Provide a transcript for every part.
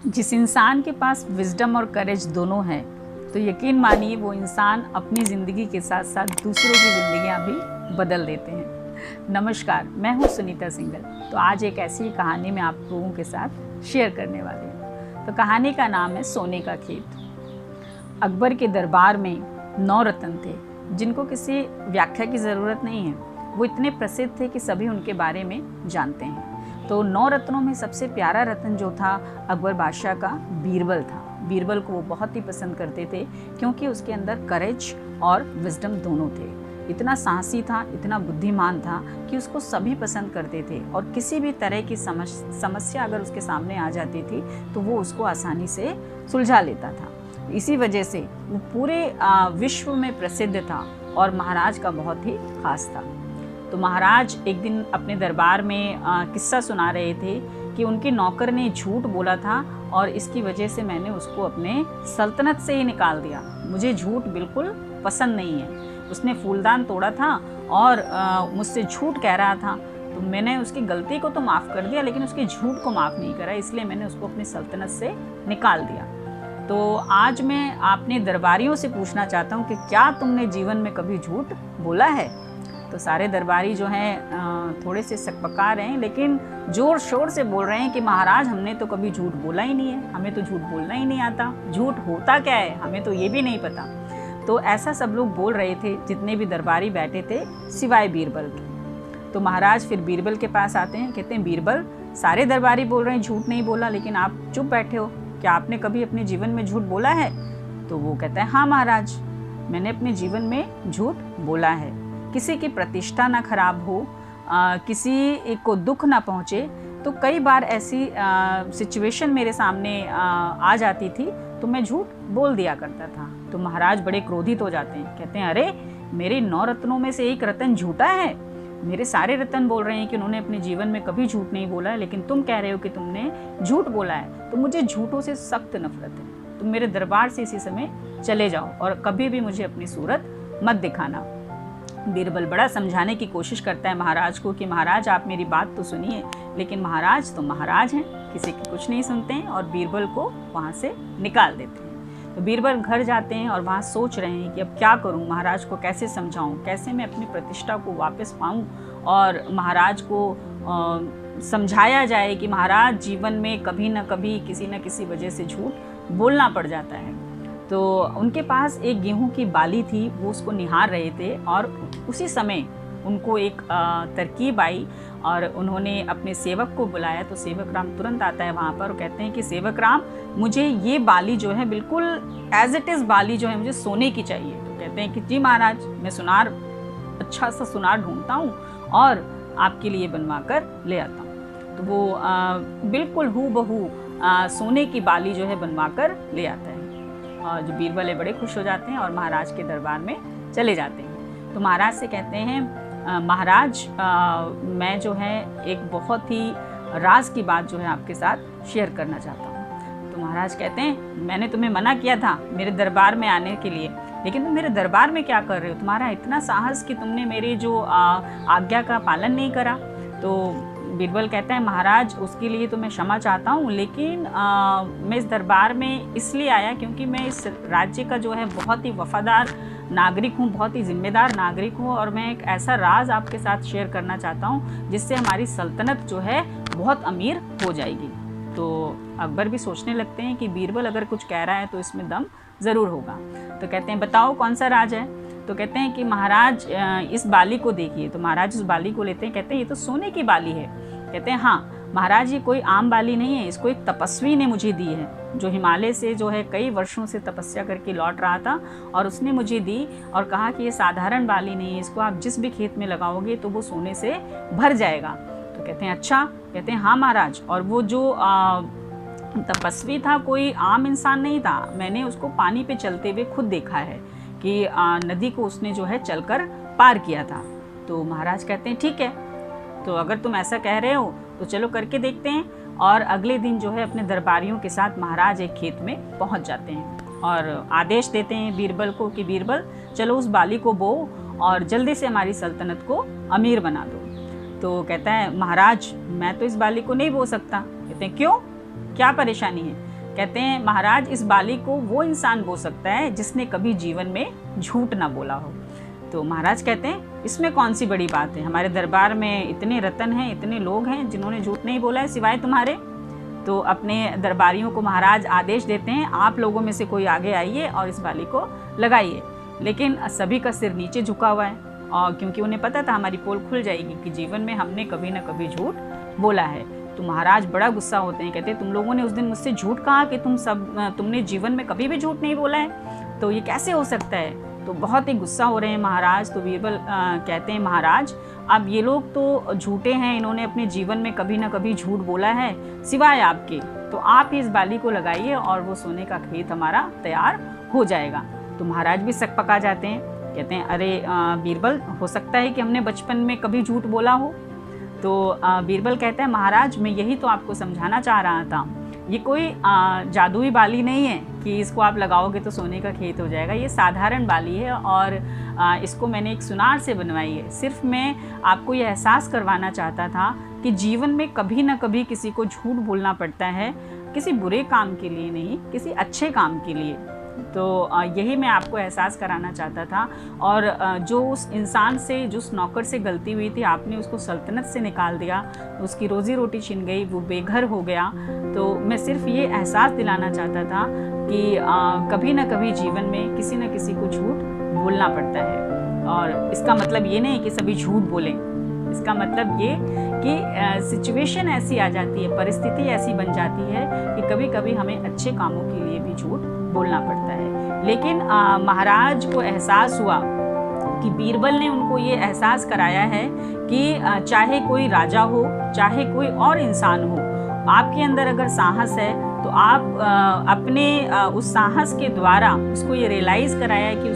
जिस इंसान के पास विजडम और करेज दोनों हैं, तो यकीन मानिए वो इंसान अपनी ज़िंदगी के साथ साथ दूसरों की ज़िंदगियां भी बदल देते हैं। नमस्कार, मैं हूं सुनीता सिंगल। तो आज एक ऐसी कहानी मैं आप लोगों के साथ शेयर करने वाली हूं। तो कहानी का नाम है सोने का खेत। अकबर के दरबार में 9 रत्न थे, जिनको किसी व्याख्या की ज़रूरत नहीं है। वो इतने प्रसिद्ध थे कि सभी उनके बारे में जानते हैं। तो 9 रत्नों में सबसे प्यारा रत्न जो था अकबर बादशाह का बीरबल था। बीरबल को वो बहुत ही पसंद करते थे, क्योंकि उसके अंदर करेज और विजडम दोनों थे। इतना साहसी था, इतना बुद्धिमान था कि उसको सभी पसंद करते थे, और किसी भी तरह की समस्या अगर उसके सामने आ जाती थी तो वो उसको आसानी से सुलझा लेता था। इसी वजह से वो पूरे विश्व में प्रसिद्ध था और महाराज का बहुत ही खास था। तो महाराज एक दिन अपने दरबार में किस्सा सुना रहे थे कि उनके नौकर ने झूठ बोला था और इसकी वजह से मैंने उसको अपने सल्तनत से ही निकाल दिया। मुझे झूठ बिल्कुल पसंद नहीं है। उसने फूलदान तोड़ा था और मुझसे झूठ कह रहा था, तो मैंने उसकी गलती को तो माफ़ कर दिया, लेकिन उसके झूठ को माफ़ नहीं करा, इसलिए मैंने उसको अपनी सल्तनत से निकाल दिया। तो आज मैं अपने दरबारियों से पूछना चाहता हूँ कि क्या तुमने जीवन में कभी झूठ बोला है? तो सारे दरबारी जो हैं थोड़े से सकपका रहे हैं, लेकिन ज़ोर शोर से बोल रहे हैं कि महाराज हमने तो कभी झूठ बोला ही नहीं है, हमें तो झूठ बोलना ही नहीं आता, झूठ होता क्या है हमें तो ये भी नहीं पता। तो ऐसा सब लोग बोल रहे थे, जितने भी दरबारी बैठे थे, सिवाय बीरबल के। तो महाराज फिर बीरबल के पास आते हैं, कहते हैं बीरबल, सारे दरबारी बोल रहे हैं झूठ नहीं बोला, लेकिन आप चुप बैठे हो, क्या आपने कभी अपने जीवन में झूठ बोला है? तो वो कहता है हाँ महाराज, मैंने अपने जीवन में झूठ बोला है। किसी की प्रतिष्ठा ना खराब हो, किसी को दुख ना पहुँचे, तो कई बार ऐसी सिचुएशन मेरे सामने आ जाती थी, तो मैं झूठ बोल दिया करता था। तो महाराज बड़े क्रोधित हो जाते हैं, कहते हैं अरे मेरे 9 रत्नों में से एक रत्न झूठा है। मेरे सारे रत्न बोल रहे हैं कि उन्होंने अपने जीवन में कभी झूठ नहीं बोला है, लेकिन तुम कह रहे हो कि तुमने झूठ बोला है। तो मुझे झूठों से सख्त नफरत है। तुम मेरे दरबार से इसी समय चले जाओ और कभी भी मुझे अपनी सूरत मत दिखाना। बीरबल बड़ा समझाने की कोशिश करता है महाराज को कि महाराज आप मेरी बात तो सुनिए, लेकिन महाराज तो महाराज हैं, किसी की कुछ नहीं सुनते हैं, और बीरबल को वहाँ से निकाल देते हैं। तो बीरबल घर जाते हैं और वहाँ सोच रहे हैं कि अब क्या करूँ, महाराज को कैसे समझाऊँ, कैसे मैं अपनी प्रतिष्ठा को वापस पाऊँ, और महाराज को समझाया जाए कि महाराज जीवन में कभी न कभी किसी न किसी वजह से झूठ बोलना पड़ जाता है। तो उनके पास एक गेहूं की बाली थी, वो उसको निहार रहे थे, और उसी समय उनको एक तरकीब आई और उन्होंने अपने सेवक को बुलाया। तो सेवक राम तुरंत आता है वहाँ पर और कहते हैं कि सेवक राम, मुझे ये बाली जो है बिल्कुल एज इट इज़ बाली जो है मुझे सोने की चाहिए। तो कहते हैं कि जी महाराज, मैं सुनार, अच्छा सा सुनार ढूंढता हूँ और आपके लिए बनवा कर ले आता हूँ। तो वो बिल्कुल हूबहू सोने की बाली जो है बनवा कर ले आता है। और जो बीरबल है बड़े खुश हो जाते हैं और महाराज के दरबार में चले जाते हैं। तो महाराज से कहते हैं महाराज, मैं जो है एक बहुत ही राज की बात जो है आपके साथ शेयर करना चाहता हूँ। तो महाराज कहते हैं मैंने तुम्हें मना किया था मेरे दरबार में आने के लिए, लेकिन तुम मेरे दरबार में क्या कर रहे हो? तुम्हारा इतना साहस कि तुमने मेरी जो आज्ञा का पालन नहीं करा। तो बीरबल कहता है महाराज, उसके लिए तो मैं क्षमा चाहता हूँ, लेकिन मैं इस दरबार में इसलिए आया क्योंकि मैं इस राज्य का जो है बहुत ही वफादार नागरिक हूँ, बहुत ही जिम्मेदार नागरिक हूँ, और मैं एक ऐसा राज आपके साथ शेयर करना चाहता हूँ जिससे हमारी सल्तनत जो है बहुत अमीर हो जाएगी। तो अकबर भी सोचने लगते हैं कि बीरबल अगर कुछ कह रहा है तो इसमें दम ज़रूर होगा। तो कहते हैं बताओ कौन सा राज है? तो कहते हैं कि महाराज इस बाली को देखिए। तो महाराज उस बाली को लेते हैं, कहते हैं ये तो सोने की बाली है। कहते हैं हाँ महाराज, ये कोई आम बाली नहीं है, इसको एक तपस्वी ने मुझे दी है, जो हिमालय से जो है कई वर्षों से तपस्या करके लौट रहा था, और उसने मुझे दी और कहा कि ये साधारण बाली नहीं है, इसको आप जिस भी खेत में लगाओगे तो वो सोने से भर जाएगा। तो कहते हैं अच्छा? कहते हैं हाँ महाराज, और वो जो तपस्वी था कोई आम इंसान नहीं था, मैंने उसको पानी पे चलते हुए खुद देखा है कि नदी को उसने जो है चलकर पार किया था। तो महाराज कहते हैं ठीक है, तो अगर तुम ऐसा कह रहे हो तो चलो करके देखते हैं। और अगले दिन जो है अपने दरबारियों के साथ महाराज एक खेत में पहुंच जाते हैं और आदेश देते हैं बीरबल को कि बीरबल चलो उस बाली को बो और जल्दी से हमारी सल्तनत को अमीर बना दो। तो कहता है महाराज मैं तो इस बाली को नहीं बो सकता। कहते हैं क्यों, क्या परेशानी है? कहते हैं महाराज इस बाली को वो इंसान बो सकता है जिसने कभी जीवन में झूठ ना बोला हो। तो महाराज कहते हैं इसमें कौन सी बड़ी बात है, हमारे दरबार में इतने रतन हैं, इतने लोग हैं जिन्होंने झूठ नहीं बोला है सिवाय तुम्हारे। तो अपने दरबारियों को महाराज आदेश देते हैं आप लोगों में से कोई आगे आइए और इस बाली को लगाइए। लेकिन सभी का सिर नीचे झुका हुआ है, और क्योंकि उन्हें पता था हमारी पोल खुल जाएगी कि जीवन में हमने कभी ना कभी झूठ बोला है। तो महाराज बड़ा गुस्सा होते हैं, कहते हैं तुम लोगों ने उस दिन मुझसे झूठ कहा कि तुमने जीवन में कभी भी झूठ नहीं बोला है, तो ये कैसे हो सकता है। तो बहुत ही गुस्सा हो रहे हैं महाराज। तो बीरबल कहते हैं महाराज अब ये लोग तो झूठे हैं, इन्होंने अपने जीवन में कभी ना कभी झूठ बोला है सिवाय आपके, तो आप ही इस बाली को लगाइए और वो सोने का खेत हमारा तैयार हो जाएगा। तो महाराज भी सक पका जाते हैं, कहते हैं अरे बीरबल हो सकता है कि हमने बचपन में कभी झूठ बोला हो। तो बीरबल कहता है महाराज मैं यही तो आपको समझाना चाह रहा था, ये कोई जादुई बाली नहीं है कि इसको आप लगाओगे तो सोने का खेत हो जाएगा। ये साधारण बाली है और इसको मैंने एक सुनार से बनवाई है। सिर्फ मैं आपको ये एहसास करवाना चाहता था कि जीवन में कभी ना कभी किसी को झूठ बोलना पड़ता है, किसी बुरे काम के लिए नहीं, किसी अच्छे काम के लिए। तो यही मैं आपको एहसास कराना चाहता था। और जो उस इंसान से, जो उस नौकर से गलती हुई थी, आपने उसको सल्तनत से निकाल दिया, उसकी रोज़ी रोटी छिन गई, वो बेघर हो गया। तो मैं सिर्फ ये एहसास दिलाना चाहता था कि कभी ना कभी जीवन में किसी न किसी को झूठ बोलना पड़ता है। और इसका मतलब ये नहीं कि सभी झूठ बोलें, इसका मतलब ये कि सिचुएशन ऐसी आ जाती है, परिस्थिति ऐसी बन जाती है कि कभी कभी हमें अच्छे कामों के लिए भी झूठ बोलना पड़ता है। लेकिन महाराज को एहसास हुआ कि बीरबल ने उनको ये एहसास कराया है कि चाहे कोई राजा हो, चाहे कोई और इंसान हो, आपके अंदर अगर साहस है तो आप अपने उस साहस के द्वारा उसको ये रियलाइज़ कराया है कि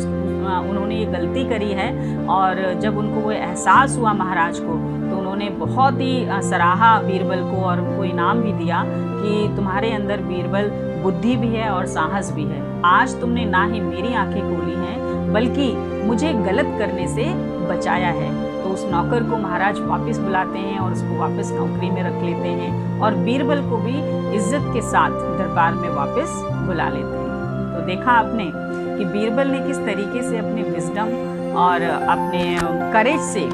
उन्होंने ये गलती करी है। और जब उनको वो एहसास हुआ महाराज को, तो उन्होंने बहुत ही सराहा बीरबल को और उनको इनाम भी दिया कि तुम्हारे अंदर बीरबल बुद्धि भी है और साहस भी है। आज तुमने ना ही मेरी आंखें खोली हैं बल्कि मुझे गलत करने से बचाया है। तो उस नौकर को महाराज वापस बुलाते हैं और उसको वापस नौकरी में रख लेते हैं और बीरबल को भी इज्जत के साथ दरबार में वापस बुला लेते हैं। तो देखा आपने कि बीरबल ने किस तरीके से अपने विजडम और अपने करेज से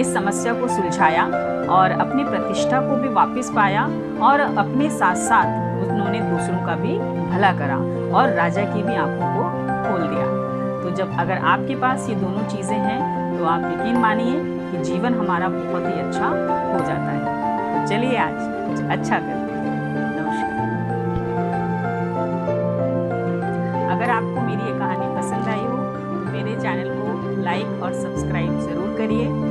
इस समस्या को सुलझाया और अपनी प्रतिष्ठा को भी वापस पाया और अपने साथ साथ उन्होंने दूसरों का भी भला करा और राजा की भी आंखों को खोल दिया। तो जब अगर आपके पास ये दोनों चीज़ें हैं तो आप यकीन मानिए कि जीवन हमारा बहुत ही अच्छा हो जाता है। तो चलिए आज कुछ अच्छा करते हैं। नमस्कार। अगर आपको मेरी ये कहानी पसंद आई हो तो मेरे चैनल को लाइक और सब्सक्राइब ज़रूर करिए।